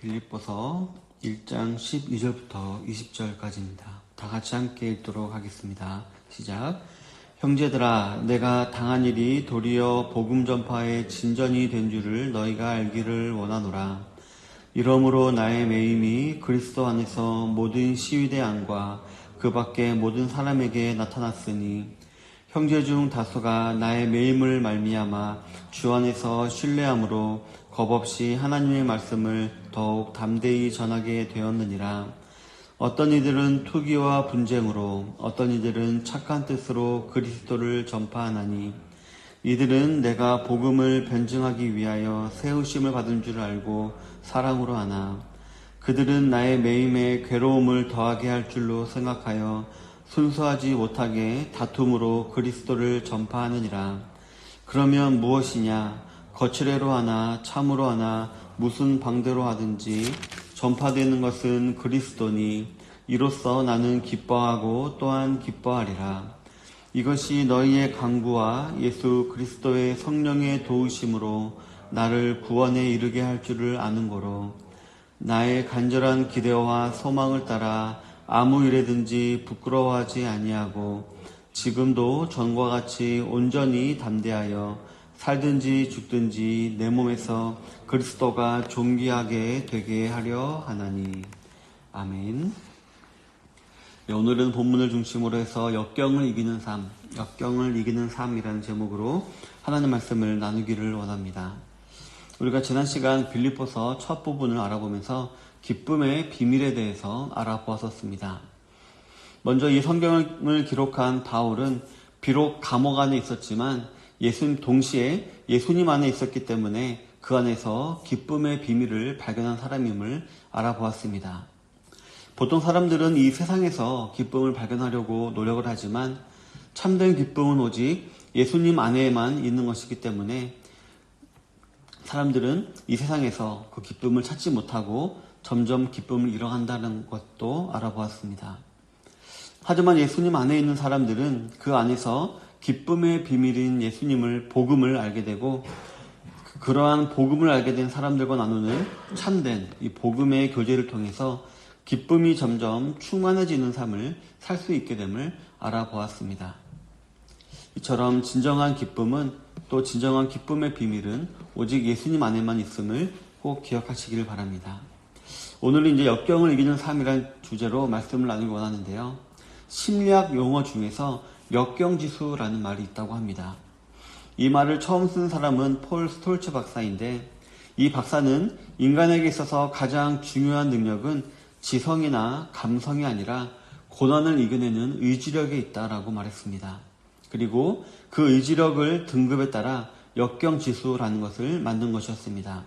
빌립보서 1장 12절부터 20절까지입니다. 다 같이 함께 읽도록 하겠습니다. 시작. 형제들아, 내가 당한 일이 도리어 복음 전파의 진전이 된 줄을 너희가 알기를 원하노라. 이러므로 나의 매임이 그리스도 안에서 모든 시위대 안과 그 밖의 모든 사람에게 나타났으니 형제 중 다수가 나의 매임을 말미암아 주 안에서 신뢰함으로 겁없이 하나님의 말씀을 더욱 담대히 전하게 되었느니라. 어떤 이들은 투기와 분쟁으로, 어떤 이들은 착한 뜻으로 그리스도를 전파하나니 이들은 내가 복음을 변증하기 위하여 세우심을 받은 줄 알고 사랑으로 하나. 그들은 나의 매임에 괴로움을 더하게 할 줄로 생각하여 순수하지 못하게 다툼으로 그리스도를 전파하느니라. 그러면 무엇이냐? 거칠애로 하나 참으로 하나 무슨 방대로 하든지 전파되는 것은 그리스도니 이로써 나는 기뻐하고 또한 기뻐하리라. 이것이 너희의 강구와 예수 그리스도의 성령의 도우심으로 나를 구원에 이르게 할 줄을 아는 거로 나의 간절한 기대와 소망을 따라 아무 일에든지 부끄러워하지 아니하고 지금도 전과 같이 온전히 담대하여 살든지 죽든지 내 몸에서 그리스도가 존귀하게 되게 하려 하나니. 아멘. 네, 오늘은 본문을 중심으로 해서 역경을 이기는 삶, 역경을 이기는 삶이라는 제목으로 하나님 말씀을 나누기를 원합니다. 우리가 지난 시간 빌립보서 첫 부분을 알아보면서 기쁨의 비밀에 대해서 알아보았었습니다. 먼저 이 성경을 기록한 바울은 비록 감옥 안에 있었지만 동시에 예수님 안에 있었기 때문에 그 안에서 기쁨의 비밀을 발견한 사람임을 알아보았습니다. 보통 사람들은 이 세상에서 기쁨을 발견하려고 노력을 하지만 참된 기쁨은 오직 예수님 안에만 있는 것이기 때문에 사람들은 이 세상에서 그 기쁨을 찾지 못하고 점점 기쁨을 잃어간다는 것도 알아보았습니다. 하지만 예수님 안에 있는 사람들은 그 안에서 기쁨의 비밀인 예수님을, 복음을 알게 되고 그러한 복음을 알게 된 사람들과 나누는 참된 이 복음의 교제를 통해서 기쁨이 점점 충만해지는 삶을 살 수 있게 됨을 알아보았습니다. 이처럼 진정한 기쁨은 또 진정한 기쁨의 비밀은 오직 예수님 안에만 있음을 꼭 기억하시기를 바랍니다. 오늘은 이제 역경을 이기는 삶이라는 주제로 말씀을 나누기 원하는데요. 심리학 용어 중에서 역경지수라는 말이 있다고 합니다. 이 말을 처음 쓴 사람은 폴 스톨츠 박사인데 이 박사는 인간에게 있어서 가장 중요한 능력은 지성이나 감성이 아니라 고난을 이겨내는 의지력에 있다라고 말했습니다. 그리고 그 의지력을 등급에 따라 역경지수라는 것을 만든 것이었습니다.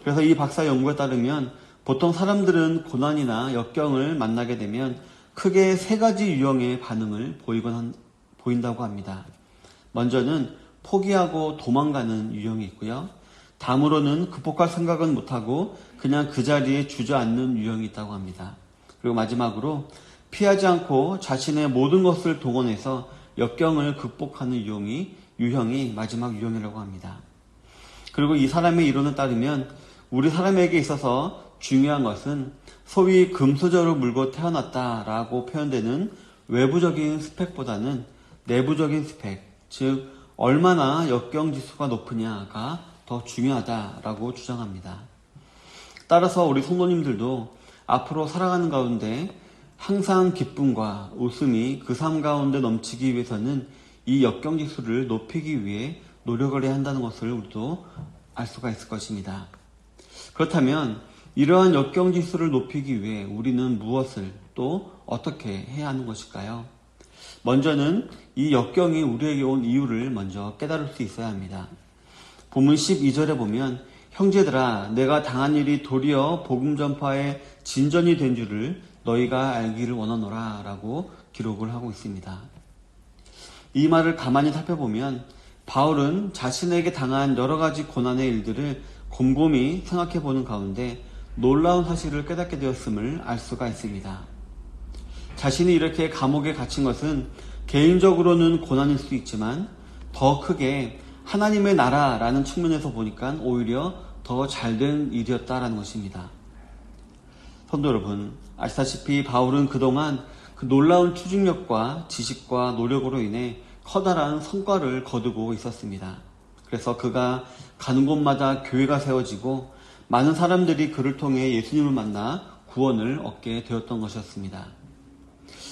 그래서 이 박사 연구에 따르면 보통 사람들은 고난이나 역경을 만나게 되면 크게 세 가지 유형의 반응을 보인다고 합니다. 먼저는 포기하고 도망가는 유형이 있고요. 다음으로는 극복할 생각은 못하고 그냥 그 자리에 주저앉는 유형이 있다고 합니다. 그리고 마지막으로 피하지 않고 자신의 모든 것을 동원해서 역경을 극복하는 유형이 마지막 유형이라고 합니다. 그리고 이 사람의 이론에 따르면 우리 사람에게 있어서 중요한 것은 소위 금수저를 물고 태어났다라고 표현되는 외부적인 스펙보다는 내부적인 스펙, 즉 얼마나 역경지수가 높으냐가 더 중요하다라고 주장합니다. 따라서 우리 성도님들도 앞으로 살아가는 가운데 항상 기쁨과 웃음이 그 삶 가운데 넘치기 위해서는 이 역경지수를 높이기 위해 노력을 해야 한다는 것을 우리도 알 수가 있을 것입니다. 그렇다면 이러한 역경지수를 높이기 위해 우리는 무엇을 또 어떻게 해야 하는 것일까요? 먼저는 이 역경이 우리에게 온 이유를 먼저 깨달을 수 있어야 합니다. 본문 12절에 보면 형제들아, 내가 당한 일이 도리어 복음 전파의 진전이 된 줄을 너희가 알기를 원하노라 라고 기록을 하고 있습니다. 이 말을 가만히 살펴보면 바울은 자신에게 당한 여러 가지 고난의 일들을 곰곰이 생각해 보는 가운데 놀라운 사실을 깨닫게 되었음을 알 수가 있습니다. 자신이 이렇게 감옥에 갇힌 것은 개인적으로는 고난일 수 있지만 더 크게 하나님의 나라라는 측면에서 보니까 오히려 더 잘된 일이었다라는 것입니다. 성도 여러분, 아시다시피 바울은 그동안 그 놀라운 추진력과 지식과 노력으로 인해 커다란 성과를 거두고 있었습니다. 그래서 그가 가는 곳마다 교회가 세워지고 많은 사람들이 그를 통해 예수님을 만나 구원을 얻게 되었던 것이었습니다.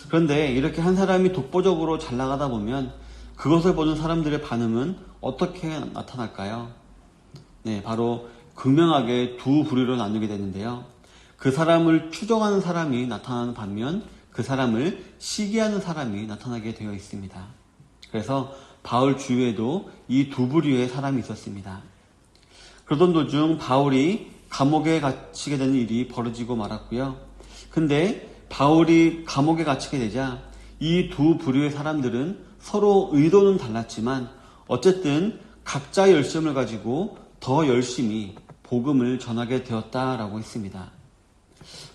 그런데 이렇게 한 사람이 독보적으로 잘 나가다 보면 그것을 보는 사람들의 반응은 어떻게 나타날까요? 네, 바로 극명하게 두 부류로 나누게 되는데요. 그 사람을 추종하는 사람이 나타나는 반면 그 사람을 시기하는 사람이 나타나게 되어 있습니다. 그래서 바울 주위에도 이 두 부류의 사람이 있었습니다. 그러던 도중 바울이 감옥에 갇히게 되는 일이 벌어지고 말았고요. 근데 바울이 감옥에 갇히게 되자 이 두 부류의 사람들은 서로 의도는 달랐지만 어쨌든 각자의 열심을 가지고 더 열심히 복음을 전하게 되었다라고 했습니다.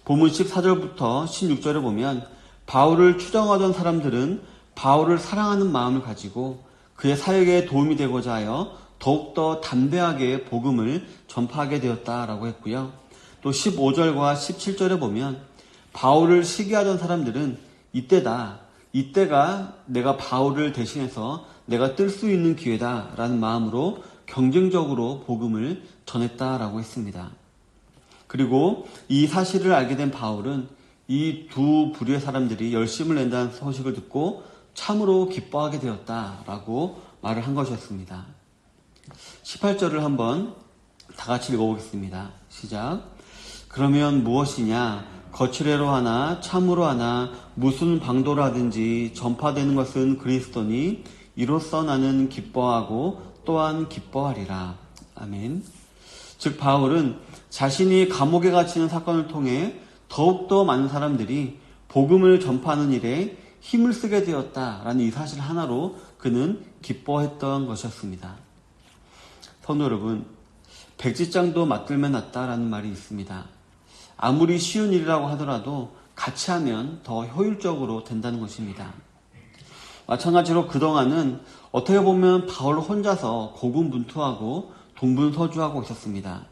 본문 14절부터 16절에 보면 바울을 추종하던 사람들은 바울을 사랑하는 마음을 가지고 그의 사역에 도움이 되고자 하여 더욱더 담대하게 복음을 전파하게 되었다라고 했고요. 또 15절과 17절에 보면 바울을 시기하던 사람들은 이때가 내가 바울을 대신해서 내가 뜰 수 있는 기회다라는 마음으로 경쟁적으로 복음을 전했다라고 했습니다. 그리고 이 사실을 알게 된 바울은 이 두 부류의 사람들이 열심을 낸다는 소식을 듣고 참으로 기뻐하게 되었다라고 말을 한 것이었습니다. 18절을 한번 다 같이 읽어보겠습니다. 시작. 그러면 무엇이냐? 거칠애로 하나 참으로 하나 무슨 방도로 하든지 전파되는 것은 그리스도니 이로써 나는 기뻐하고 또한 기뻐하리라. 아멘. 즉 바울은 자신이 감옥에 갇히는 사건을 통해 더욱더 많은 사람들이 복음을 전파하는 일에 힘을 쓰게 되었다라는 이 사실 하나로 그는 기뻐했던 것이었습니다. 성도 여러분, 백지장도 맞들면 낫다라는 말이 있습니다. 아무리 쉬운 일이라고 하더라도 같이 하면 더 효율적으로 된다는 것입니다. 마찬가지로 그동안은 어떻게 보면 바울 혼자서 고군분투하고 동분서주하고 있었습니다.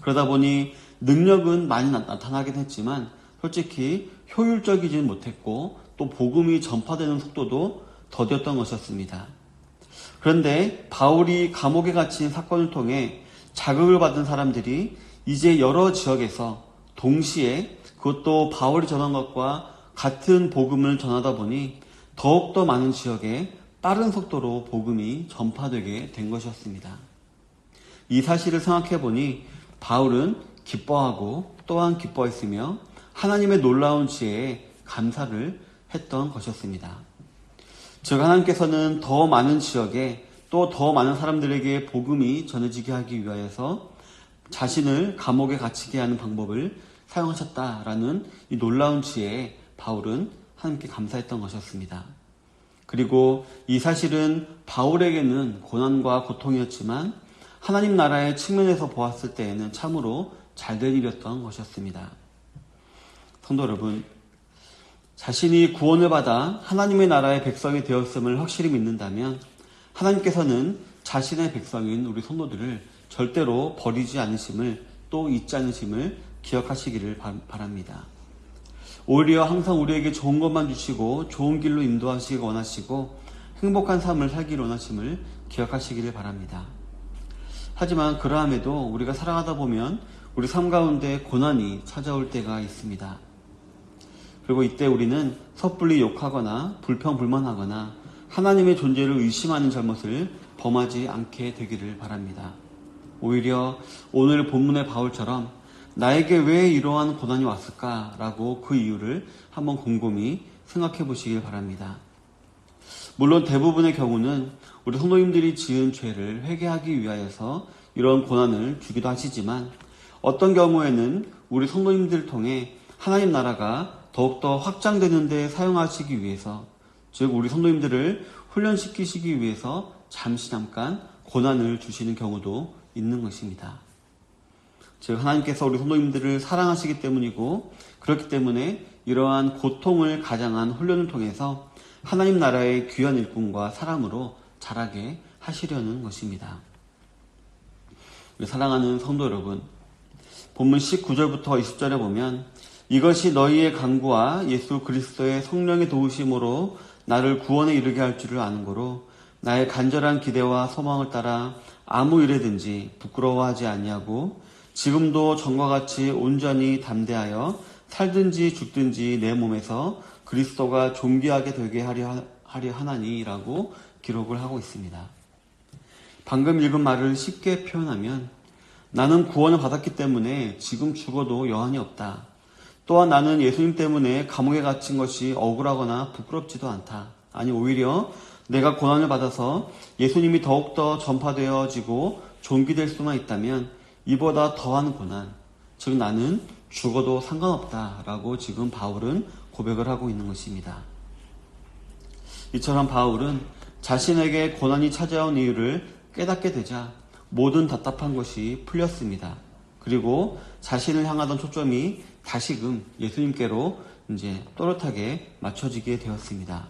그러다 보니 능력은 많이 나타나긴 했지만 솔직히 효율적이지는 못했고 또 복음이 전파되는 속도도 더뎠던 것이었습니다. 그런데 바울이 감옥에 갇힌 사건을 통해 자극을 받은 사람들이 이제 여러 지역에서 동시에 그것도 바울이 전한 것과 같은 복음을 전하다 보니 더욱더 많은 지역에 빠른 속도로 복음이 전파되게 된 것이었습니다. 이 사실을 생각해 보니 바울은 기뻐하고 또한 기뻐했으며 하나님의 놀라운 지혜에 감사를 했던 것이었습니다. 즉 하나님께서는 더 많은 지역에 또 더 많은 사람들에게 복음이 전해지게 하기 위하여서 자신을 감옥에 갇히게 하는 방법을 사용하셨다라는 이 놀라운 지혜에 바울은 하나님께 감사했던 것이었습니다. 그리고 이 사실은 바울에게는 고난과 고통이었지만 하나님 나라의 측면에서 보았을 때에는 참으로 잘된 일이었던 것이었습니다. 성도 여러분, 자신이 구원을 받아 하나님의 나라의 백성이 되었음을 확실히 믿는다면 하나님께서는 자신의 백성인 우리 성도들을 절대로 버리지 않으심을 또 잊지 않으심을 기억하시기를 바랍니다. 오히려 항상 우리에게 좋은 것만 주시고 좋은 길로 인도하시기 원하시고 행복한 삶을 살기를 원하심을 기억하시기를 바랍니다. 하지만 그러함에도 우리가 살아가다 보면 우리 삶 가운데 고난이 찾아올 때가 있습니다. 그리고 이때 우리는 섣불리 욕하거나 불평불만하거나 하나님의 존재를 의심하는 잘못을 범하지 않게 되기를 바랍니다. 오히려 오늘 본문의 바울처럼 나에게 왜 이러한 고난이 왔을까라고 그 이유를 한번 곰곰이 생각해 보시길 바랍니다. 물론 대부분의 경우는 우리 성도님들이 지은 죄를 회개하기 위하여서 이런 고난을 주기도 하시지만 어떤 경우에는 우리 성도님들을 통해 하나님 나라가 더욱더 확장되는 데 사용하시기 위해서, 즉 우리 성도님들을 훈련시키시기 위해서 잠깐 고난을 주시는 경우도 있는 것입니다. 즉 하나님께서 우리 성도님들을 사랑하시기 때문이고 그렇기 때문에 이러한 고통을 가장한 훈련을 통해서 하나님 나라의 귀한 일꾼과 사람으로 자라게 하시려는 것입니다. 우리 사랑하는 성도 여러분, 본문 19절부터 20절에 보면 이것이 너희의 간구와 예수 그리스도의 성령의 도우심으로 나를 구원에 이르게 할 줄을 아는 거로 나의 간절한 기대와 소망을 따라 아무 일에든지 부끄러워하지 아니하고 지금도 전과 같이 온전히 담대하여 살든지 죽든지 내 몸에서 그리스도가 존귀하게 되게 하려 하나니라고 기록을 하고 있습니다. 방금 읽은 말을 쉽게 표현하면 나는 구원을 받았기 때문에 지금 죽어도 여한이 없다. 또한 나는 예수님 때문에 감옥에 갇힌 것이 억울하거나 부끄럽지도 않다. 아니 오히려 내가 고난을 받아서 예수님이 더욱더 전파되어지고 존귀될 수만 있다면 이보다 더한 고난, 즉 나는 죽어도 상관없다라고 지금 바울은 고백을 하고 있는 것입니다. 이처럼 바울은 자신에게 고난이 찾아온 이유를 깨닫게 되자 모든 답답한 것이 풀렸습니다. 그리고 자신을 향하던 초점이 다시금 예수님께로 이제 또렷하게 맞춰지게 되었습니다.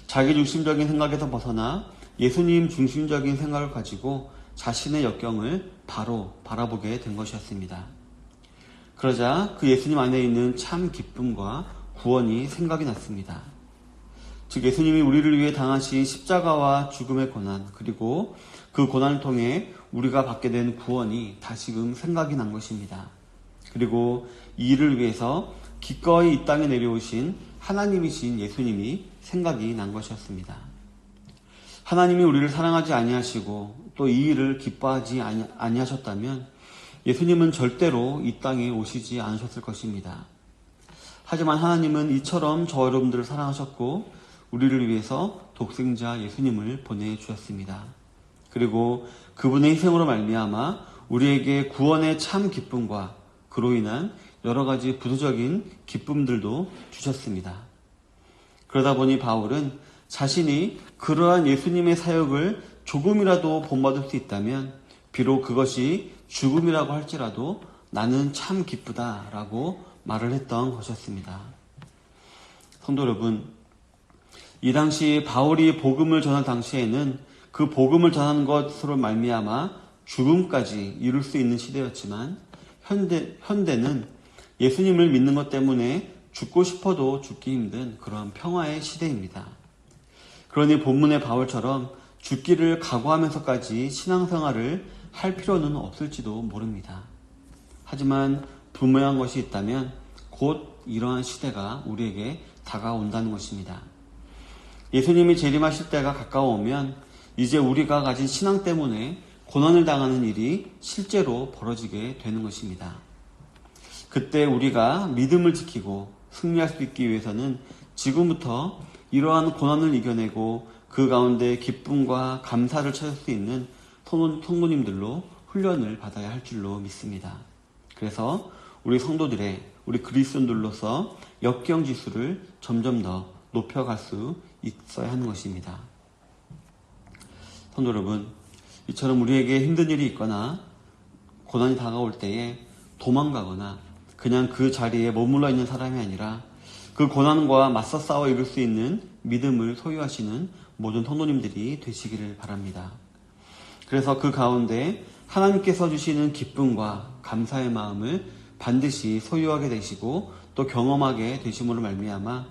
자기 중심적인 생각에서 벗어나 예수님 중심적인 생각을 가지고 자신의 역경을 바로 바라보게 된 것이었습니다. 그러자 그 예수님 안에 있는 참 기쁨과 구원이 생각이 났습니다. 즉 예수님이 우리를 위해 당하신 십자가와 죽음의 고난, 그리고 그 고난을 통해 우리가 받게 된 구원이 다시금 생각이 난 것입니다. 그리고 이 일을 위해서 기꺼이 이 땅에 내려오신 하나님이신 예수님이 생각이 난 것이었습니다. 하나님이 우리를 사랑하지 아니하시고 또 이 일을 기뻐하지 아니하셨다면 예수님은 절대로 이 땅에 오시지 않으셨을 것입니다. 하지만 하나님은 이처럼 저 여러분들을 사랑하셨고 우리를 위해서 독생자 예수님을 보내주셨습니다. 그리고 그분의 희생으로 말미암아 우리에게 구원의 참 기쁨과 그로 인한 여러 가지 부수적인 기쁨들도 주셨습니다. 그러다 보니 바울은 자신이 그러한 예수님의 사역을 조금이라도 본받을 수 있다면 비록 그것이 죽음이라고 할지라도 나는 참 기쁘다라고 말을 했던 것이었습니다. 성도 여러분, 이 당시 바울이 복음을 전할 당시에는 그 복음을 전하는 것으로 말미암아 죽음까지 이룰 수 있는 시대였지만 현대는 예수님을 믿는 것 때문에 죽고 싶어도 죽기 힘든 그런 평화의 시대입니다. 그러니 본문의 바울처럼 죽기를 각오하면서까지 신앙생활을 할 필요는 없을지도 모릅니다. 하지만 분명한 것이 있다면 곧 이러한 시대가 우리에게 다가온다는 것입니다. 예수님이 재림하실 때가 가까워오면 이제 우리가 가진 신앙 때문에 고난을 당하는 일이 실제로 벌어지게 되는 것입니다. 그때 우리가 믿음을 지키고 승리할 수 있기 위해서는 지금부터 이러한 고난을 이겨내고 그 가운데 기쁨과 감사를 찾을 수 있는 성도님들로 훈련을 받아야 할 줄로 믿습니다. 그래서 우리 성도들의, 우리 그리스도인들로서 역경지수를 점점 더 높여갈 수 있어야 하는 것입니다. 성도 여러분, 이처럼 우리에게 힘든 일이 있거나 고난이 다가올 때에 도망가거나 그냥 그 자리에 머물러 있는 사람이 아니라 그 고난과 맞서 싸워 이룰 수 있는 믿음을 소유하시는 모든 성도님들이 되시기를 바랍니다. 그래서 그 가운데 하나님께서 주시는 기쁨과 감사의 마음을 반드시 소유하게 되시고 또 경험하게 되심으로 말미암아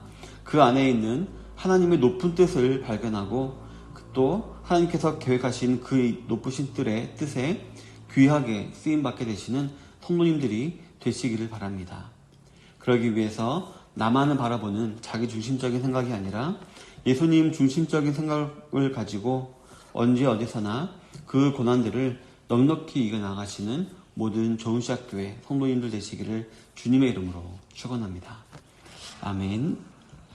그 안에 있는 하나님의 높은 뜻을 발견하고 또 하나님께서 계획하신 그 높으신 뜻에 귀하게 쓰임받게 되시는 성도님들이 되시기를 바랍니다. 그러기 위해서 나만을 바라보는 자기 중심적인 생각이 아니라 예수님 중심적인 생각을 가지고 언제 어디서나 그 고난들을 넉넉히 이겨나가시는 모든 좋은시학교회 성도님들 되시기를 주님의 이름으로 축원합니다. 아멘.